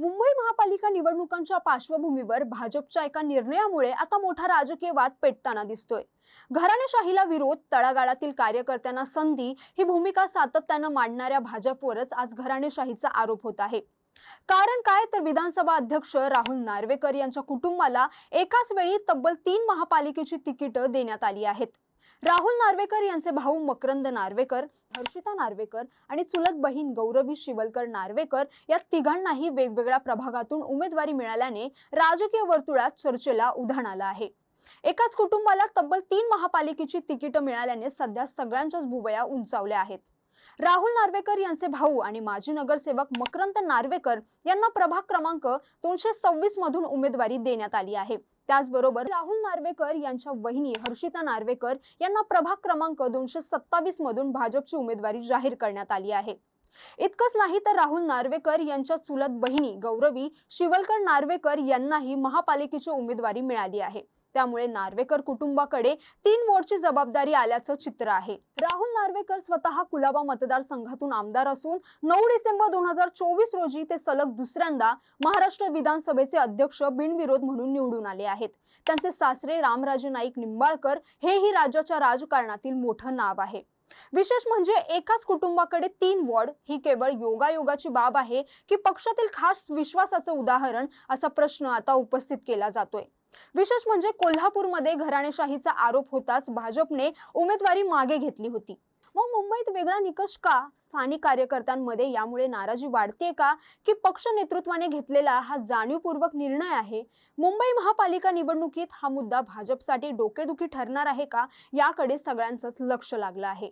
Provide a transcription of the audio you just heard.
मुंबई महापालिका निवडणुकांच्या पार्श्वभूमीवर भाजपच्या एका निर्णयामुळे आता मोठा राजकीय वाद पेटताना दिसतोय। घराणेशाहीला विरोध, तळागाळातील कार्यकर्त्यांना संधी ही भूमिका सातत्यानं मांडणाऱ्या भाजपवरच आज घराणेशाहीचा आरोप होत आहे। कारण काय तर विधानसभा अध्यक्ष राहुल नार्वेकर यांच्या कुटुंबाला एकाच वेळी तब्बल 3 महापालिकेची तिकीटं देण्यात आली आहेत। राहुल नार्वेकर यांचे भाऊ मकरंद नार्वेकर, हर्षिता नार्वेकर आणि चुलत बहीण गौरवी शिवलकर नार्वेकर या तिघांनाही वेगवेगळ्या प्रभागातून उमेदवारी मिळाल्याने राजकीय वर्तुळात चर्चेला उधाण आलं आहे। एकाच कुटुंबाला तब्बल 3 महापालिकेची तिकीटं मिळाल्याने सध्या सगळ्यांच्याच भुवया उंचावल्या आहेत। राहुल नार्वेकर यांचे भाऊ आणि माजी नगरसेवक मकरंद नार्वेकर यांना प्रभाग क्रमांक 226 मधून उमेदवारी देण्यात आली आहे। त्याचबरोबर राहुल नार्वेकर यांच्या वहिनी हर्षिता नार्वेकर यांना प्रभाग क्रमांक 227 मधून भाजपची उमेदवारी जाहीर करण्यात आली आहे। इतकंच नाही तर राहुल नार्वेकर यांच्या चुलत बहिणी गौरवी शिवलकर नार्वेकर यांनाही महापालिकेची उमेदवारी मिळाली आहे। त्यामुळे नार्वेकर कुटुंबाकडे 3 वॉर्डची जबाबदारी आल्याचं चित्र आहे। राहुल नार्वेकर स्वतः कुलाबा मतदारसंघातून आमदार असून 9 डिसेंबर 2024 रोजी ते सलग दुसऱ्यांदा महाराष्ट्र विधानसभेचे अध्यक्ष बिनविरोध म्हणून निवडून आले आहेत। त्यांचे सासरे रामराजे नाईक निंबाळकर हेही राज्याच्या राजकारणातील मोठं नाव आहे। विशेष म्हणजे एकाच कुटुंबाकडे 3 वॉर्ड ही केवळ योगायोगाची बाब आहे की पक्षातील खास विश्वासाचं उदाहरण, असा प्रश्न आता उपस्थित केला जातोय। विशेष म्हणजे कोल्हापूरमध्ये घराणेशाहीचा आरोप होताच भाजपने उमेदवारी मागे घेतली होती। मग मुंबईत वेगळा निकष का? स्थानिक कार्यकर्त्यांमध्ये यामुळे नाराजी वाढते का की पक्ष नेतृत्वाने घेतलेला हा जाणीवपूर्वक निर्णय आहे? मुंबई महापालिका निवडणुकीत हा मुद्दा भाजपसाठी डोकेदुखी ठरणार आहे का, याकडे सगळ्यांचंच लक्ष लागलं आहे।